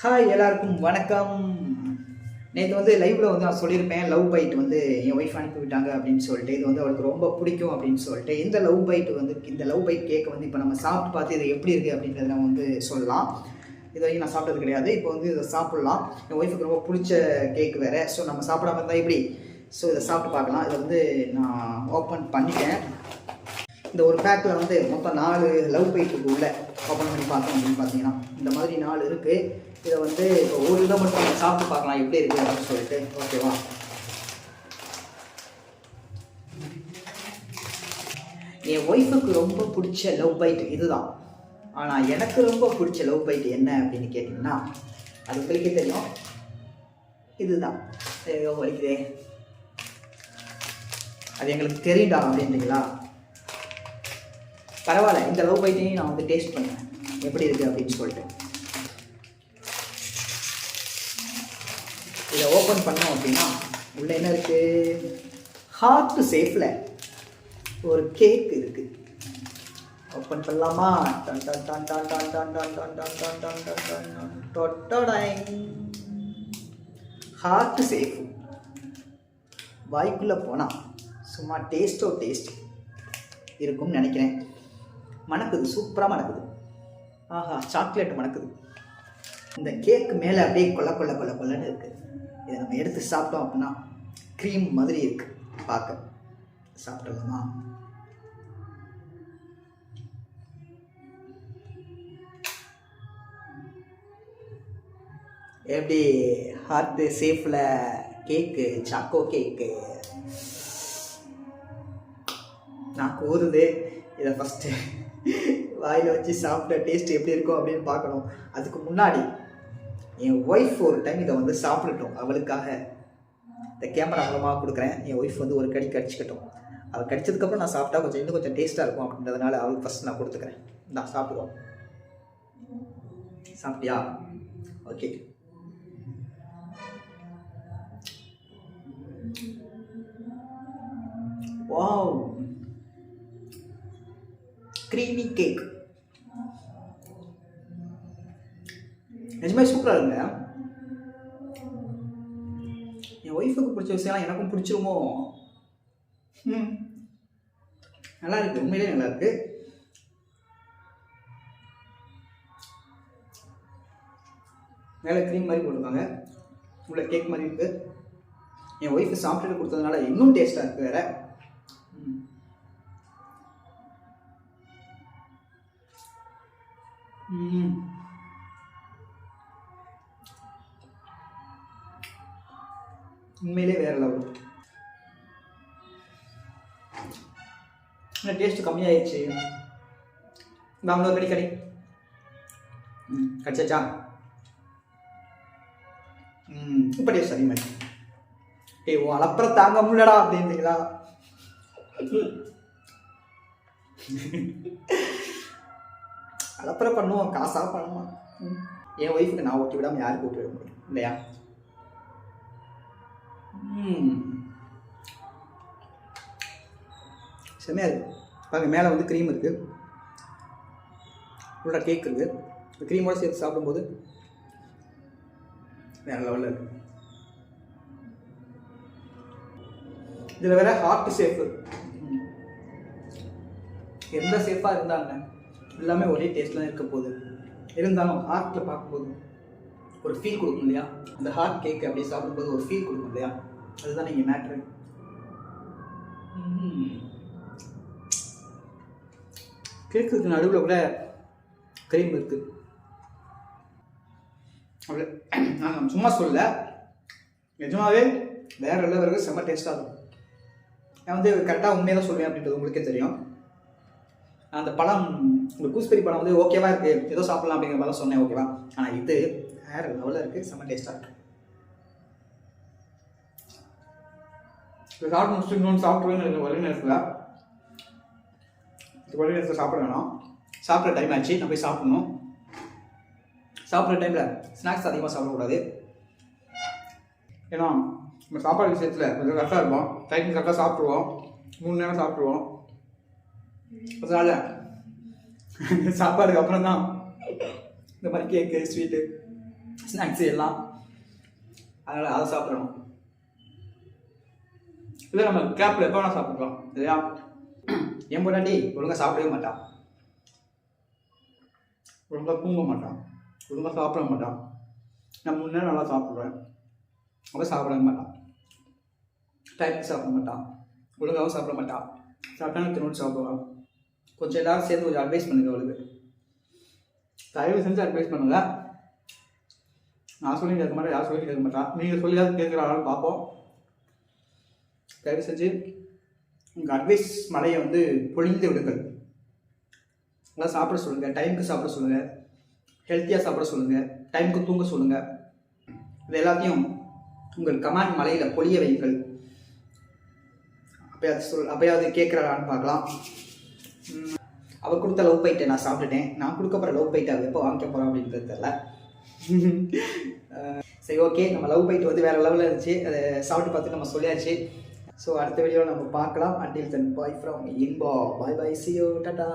Hi எல்லாருக்கும் வணக்கம். நேற்று வந்து லைவ்ல வந்து நான் சொல்லியிருப்பேன், லவ் பைட் வந்து என் ஒய்ஃப் அனுப்பி விட்டாங்க அப்படின்னு சொல்லிட்டு. இது வந்து அவளுக்கு ரொம்ப பிடிக்கும் அப்படின்னு சொல்லிட்டு. இந்த லவ் பைட் கேக்கை வந்து இப்போ நம்ம சாப்பிட்டு பார்த்து இது எப்படி இருக்குது அப்படின்றத நம்ம வந்து சொல்லலாம். இது வரைக்கும் நான் சாப்பிட்டது கிடையாது. இப்போ வந்து இதை சாப்பிட்லாம். என் ஒய்ஃபுக்கு ரொம்ப பிடிச்ச கேக் வேறு. ஸோ நம்ம சாப்பிடாம இருந்தால் எப்படி? ஸோ இதை சாப்பிட்டு பார்க்கலாம். இதை வந்து நான் ஓப்பன் பண்ணிட்டேன். இந்த ஒரு பேக்கில் வந்து மொத்தம் 4 லவ் பைட்டுக்கு உள்ள ஓப்பன் பண்ணி பார்த்தோம் அப்படின்னு பார்த்தீங்கன்னா இந்த மாதிரி 4 இருக்குது. இதை வந்து இப்போ ஒரு இதை மட்டும் நம்ம சாப்பிட்டு பார்க்கலாம் எப்படி இருக்குது அப்படின்னு சொல்லிட்டு. ஓகேவா? என் ஒய்ஃபுக்கு ரொம்ப பிடிச்ச லவ் பைட் இதுதான். ஆனால் எனக்கு ரொம்ப பிடிச்ச லவ் பைட் என்ன அப்படின்னு கேட்டிங்கன்னா அது உங்களுக்கே தெரியும். இதுதான். வலிக்குதே, அது எங்களுக்கு தெரியும்டா அப்படின்றீங்களா? பரவாயில்ல, இந்த லவ் பைட்டையும் நான் வந்து டேஸ்ட் பண்ணுவேன் எப்படி இருக்குது அப்படின்னு சொல்லிட்டு. இதை ஓப்பன் பண்ணோம் அப்படின்னா உள்ளே என்ன இருக்குது? ஹார்ட் ஷேப்பில் ஒரு கேக் இருக்குது. ஓப்பன் பண்ணலாமா? டன் டன் டன் டன் டன் டன் டன் டன் டன் டன் டன் டன் டன் டொட்டடைங். ஹார்ட் ஷேப் வாய்க்குள்ளே போனால் சும்மா டேஸ்ட் இருக்கும்னு நினைக்கிறேன். மணக்குது, சூப்பராக மணக்குது. ஆஹா, சாக்லேட் மணக்குது. இந்த கேக்கு மேலே அப்படியே கொல்லன்னு இருக்குது. இதை நம்ம எடுத்து சாப்பிட்டோம் அப்படின்னா க்ரீம் மாதிரி இருக்குது பார்க்க. சாப்பிடலாமா? எப்படி ஹார்ட் ஷேப்பில் கேக்கு, சாக்கோ கேக்கு. நான் கூறுது. இதை ஃபஸ்ட்டு வாயில் வச்சு சாப்பிட்ட டேஸ்ட் எப்படி இருக்கும் அப்படின்னு பார்க்கணும். அதுக்கு முன்னாடி என் ஒய்ஃப் ஒரு டைம் இதை வந்து சாப்பிடட்டும். அவளுக்காக இந்த கேமரா மூலமாக கொடுக்குறேன். என் ஒய்ஃப் வந்து ஒரு கடி கடிச்சிக்கட்டும். அவள் கடிச்சதுக்கப்புறம் நான் சாப்பிட்டா இன்னும் கொஞ்சம் டேஸ்ட்டாக இருக்கும் அப்படின்றதுனால அவளுக்கு ஃபஸ்ட் நான் கொடுத்துக்கிறேன். நான் சாப்பிடுவோம். சாப்பிட்டியா? ஓகே. Wow, creamy cake. நிஜமே சூப்பராக இருக்குங்க. என் ஒய்ஃபுக்கு பிடிச்ச விஷயம்லாம் எனக்கும் பிடிச்சிருமோ? நல்லா இருக்கு, உண்மையிலே நல்லா இருக்கு. மேலே க்ரீம் மாதிரி போட்டிருக்காங்க, உள்ள கேக் மாதிரி இருக்கு. என் ஒய்ஃபு சாப்பிட்டு கொடுத்ததுனால இன்னும் டேஸ்ட்டாக இருக்குது வேற. உண்மையிலே வேற லெவல். டேஸ்ட் கம்மியாயிடுச்சு. வாங்க கடி கடிச்சாச்சா? இப்போ டேஸ்ட் அதிகமாச்சு. உன் அலப்பறம் தாங்க முடியலடா அப்படின்றீங்களா? அலப்பறம் பண்ணுவோம், காசாக பண்ணுவோம். என் ஒய்ஃபுக்கு நான் ஓட்டி விடாமல் யாருக்கு ஓட்டி விட முடியும் இல்லையா? செம்மையாக இருக்குது பாருங்க. மேலே வந்து க்ரீம் இருக்குது, உள்ள கேக் இருக்குது. இந்த க்ரீமோடு சேர்த்து சாப்பிடும்போது வேறு லெவலில் இருக்குது. இதில் வேற ஹார்ட் ஷேப்பு. எந்த ஷேப்பாக இருந்தாங்க எல்லாமே ஒரே டேஸ்ட்லாம் இருக்க போகுது. இருந்தாலும் ஹார்ட்டில் பார்க்கும்போது ஒரு ஃபீல் கொடுக்கும் இல்லையா? அந்த ஹார்ட் கேக் அப்படியே சாப்பிடும்போது ஒரு ஃபீல் கொடுக்கும் இல்லையா? அதுதான் நீங்கள் மேட்ரு. கேக்குக்கு நடுவில் கூட க்ரீம் இருக்குது. அப்படி நான் சும்மா சொல்ல, நிஜமாவே வேற லெவலுக்கு செம்ம டேஸ்ட்டாக இருக்கும். நான் வந்து கரெக்டாக உண்மையாக தான் சொல்லுவேன் அப்படின்றது உங்களுக்கே தெரியும். அந்த பழம், இந்த கூஸ்பெரி பழம் வந்து ஓகேவா இருக்குது, ஏதோ சாப்பிட்லாம் அப்படிங்கிற மாதிரி தான் சொன்னேன். ஓகேவா? ஆனால் இது வேற லெவலில் இருக்குது, செம்ம டேஸ்ட்டாக இருக்குது. சாப்பிட்டு முடிச்சுட்டு இன்னொன்று சாப்பிட்ருவேன்னு எனக்கு ஒரே நேரத்தில் சாப்பிட வேணாம். சாப்பிட்ற டைம் ஆச்சு, நான் போய் சாப்பிட்ணும். சாப்பிட்ற டைமில் ஸ்நாக்ஸ் அதிகமாக சாப்பிடக்கூடாது. ஏன்னா நம்ம சாப்பாடு விஷயத்தில் கொஞ்சம் கரெக்டாக இருப்போம். டைம் கரெக்டாக சாப்பிட்ருவோம், 3 நேரம் சாப்பிட்ருவோம். அதனால் சாப்பாடுக்கு அப்புறம் தான் இந்த மாதிரி கேக்கு, ஸ்வீட்டு ஸ்நாக்ஸு எல்லாம். அதனால் அதை சாப்பிடணும். இல்லை நம்ம கேப்பில் எப்போ வேணால் சாப்பிட்லாம் இல்லையா? என் பொண்டாட்டி ஒழுங்காக சாப்பிடவே மாட்டான், ஒழுங்காக தூங்க மாட்டான், ஒழுங்காக சாப்பிட மாட்டான். நான் முன்னே நல்லா சாப்பிடுவேன், அவன் சாப்பிடவே மாட்டான். டைமுக்கு சாப்பிட மாட்டான், ஒழுங்காகவும் சாப்பிட மாட்டான். சாப்பிட்டாலும் திரும்ப சாப்பிடுவான். கொஞ்சம் எல்லாரும் சேர்ந்து கொஞ்சம் அட்வைஸ் பண்ணுங்க அவளுக்கு. தயவு செஞ்சு அட்வைஸ் பண்ணுங்க. நான் சொல்லி கேட்க மாட்டேன், யாரும் சொல்லி கேட்க மாட்டான். நீங்கள் சொல்லியாவது கேட்குறாலும் பார்ப்போம். தயவு செஞ்சு உங்கள் அட்வைஸ் மழையை வந்து பொழிந்து விடுங்கள். நல்லா சாப்பிட சொல்லுங்கள், டைமுக்கு சாப்பிட சொல்லுங்கள், ஹெல்த்தியாக சாப்பிட சொல்லுங்கள், டைமுக்கு தூங்க சொல்லுங்கள். இது எல்லாத்தையும் உங்கள் கமெண்ட் மலையில் பொழிய வைங்கள். அப்பயாவது கேட்குறான்னு பார்க்கலாம். அவள் கொடுத்த லவ் பைட்டை நான் சாப்பிட்டுட்டேன். நான் கொடுக்க போகிற லவ் பைட்டை அவள் எப்போ வாங்கிக்க போகிறான் அப்படின்றது தெரியல. சரி, ஓகே. நம்ம லவ் பைட் வந்து வேறு லெவலில் இருந்துச்சு. அதை சாப்பிட்டு பார்த்து நம்ம சொல்லியாச்சு. ஸோ அடுத்த வீடியோவில் நம்ம பார்க்கலாம். Until then, bye from Inbo. Bye bye, see you, tata.